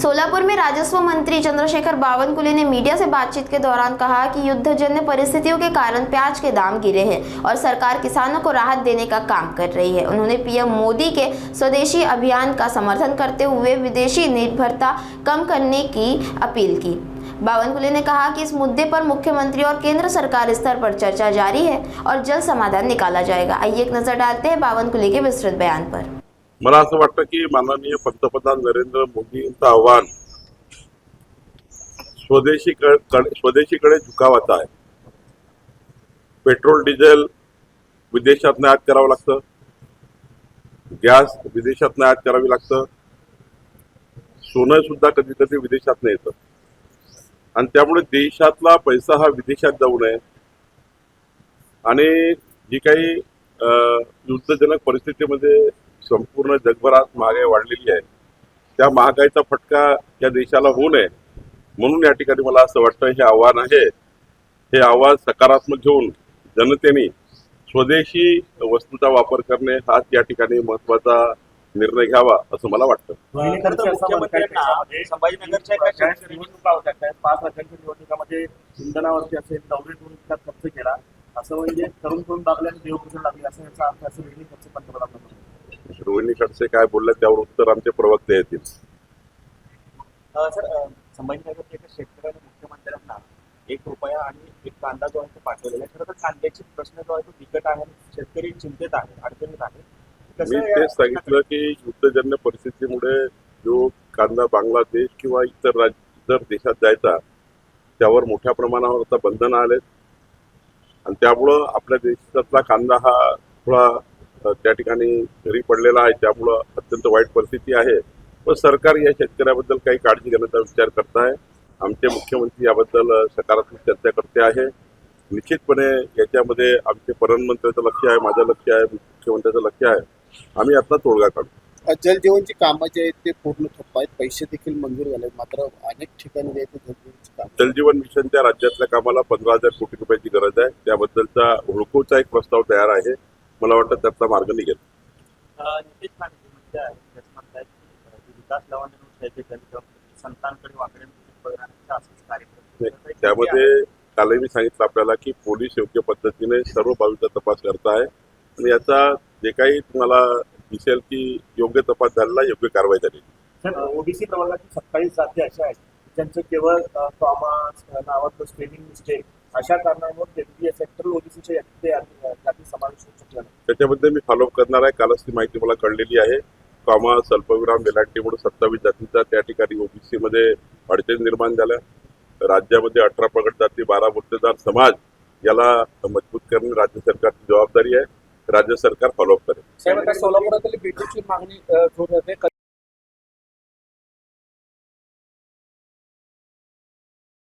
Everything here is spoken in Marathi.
सोलापुर में राजस्व मंत्री चंद्रशेखर बावनकुले ने मीडिया से बातचीत के दौरान कहा कि युद्धजन्य परिस्थितियों के कारण प्याज के दाम गिरे हैं और सरकार किसानों को राहत देने का काम कर रही है। उन्होंने पीएम मोदी के स्वदेशी अभियान का समर्थन करते हुए विदेशी निर्भरता कम करने की अपील की। बावनकुले ने कहा कि इस मुद्दे पर मुख्यमंत्री और केंद्र सरकार स्तर पर चर्चा जारी है और जल्द समाधान निकाला जाएगा। आइए एक नजर डालते हैं बावनकुले के विस्तृत बयान पर। मला असं वाटतं की माननीय पंतप्रधान नरेंद्र मोदींचं आव्हान स्वदेशीकडे झुकावाचं आहे। पेट्रोल डिझेल विदेशातनं आयात करावं लागतं, गॅस विदेशातनं आयात करावी लागतं, सोनं सुद्धा कधी कधी विदेशातनं येतं आणि त्यामुळे देशातला पैसा हा विदेशात जाऊ नये आणि जी काही युद्धजनक परिस्थितीमध्ये संपूर्ण जगभरात महागाई वाढलेली आहे त्या महागाईचा फटका या देशाला होऊ नये म्हणून या ठिकाणी मला असं वाटतं हे आव्हान आहे। हे आव्हान सकारात्मक घेऊन जनतेने स्वदेशी वस्तूचा वापर करणे हाच या ठिकाणी महत्त्वाचा निर्णय घ्यावा असं मला वाटतं। संभाजीनगरच्या निवडणुका होत्या त्या 5 लाखांच्या निवडणुकामध्ये इंधनावरती असेल दौऱ्यातून खर्च केला असं म्हणजे तरुण दाखल्याने देवपूजन लागली असं याचा अर्थ असं वेगळी खर्च पंतप्रधान रोहिणी खडसे काय बोलले त्यावर उत्तर आमचे प्रवक्ते येतील। सर संभाजीनगरच्या एका शेतकऱ्याने मुख्यमंत्र्यांना ₹1 आणि एक कांदा जो आहे तो पाठवलेला आहे। खरं तर कांद्याची प्रश्न जो आहे तो बिकट आहे, शेतकरी चिंतेत आहे, अडचणीत आहे। मी तेच सांगितलं की युद्धजन्य परिस्थितीमुळे जो कांदा बांगलादेश किंवा इतर देशात जायचा त्यावर मोठ्या प्रमाणावर आता बंधनं आलेत आणि त्यामुळं आपल्या देशातला कांदा हा थोडा त्या ठिकाणी घरी पडलेला आहे, त्यामुळं अत्यंत वाईट परिस्थिती आहे। पण सरकार या शेतकऱ्याबद्दल काही काळजी घेण्याचा विचार करत आहे। आमचे मुख्यमंत्री याबद्दल सकारात्मक चर्चा करते आहे। निश्चितपणे याच्यामध्ये आमचे प्रधानमंत्र्याचं लक्ष आहे, माझं लक्ष आहे, मुख्यमंत्र्याचं लक्ष आहे। आम्ही आता तोडगा काढू। जलजीवनची कामं जे आहेत ते पूर्ण ठप्प आहेत, पैसे देखील मंजूर झाले, मात्र अनेक ठिकाणी जलजीवन मिशनच्या राज्यातल्या कामाला 15,000 कोटी रुपयाची गरज आहे। त्याबद्दलचा हुडकोचा एक प्रस्ताव तयार आहे, मला वाटतं त्याचा मार्ग निघेल। त्यामध्ये कालही मी सांगितलं आपल्याला की पोलीस योग्य पद्धतीने सर्व बाबीचा तपास करत आहे आणि याचा जे काही तुम्हाला दिसेल की योग्य तपास झालेला, योग्य कारवाई झाली। सर ओबीसी प्रवर्गाची 27 जाती अशा आहेत ज्यांचं केवळ कॉमर्स नावाचं स्पेलिंग मिस्टेक अशा कारणांवर केंद्रीय सेक्टर ओबीसीच्या जाती समावेश होऊ शकला नाही। त्याच्याबद्दल मी फॉलोअप करणार आहे। कालच ती माहिती मला कळलेली आहे। कॉमा स्वल्पविराम वेलांटीमुळे 27 जातींचा त्या ठिकाणी ओबीसी मध्ये अडचणी निर्माण झाल्या। राज्यामध्ये 18 प्रगत जाती 12 मुद्देदार समाज याला मजबूत करणे राज्य सरकारची जबाबदारी आहे। राज्य सरकार फॉलोअप करेल। सोलापुरातील बीटीची मागणी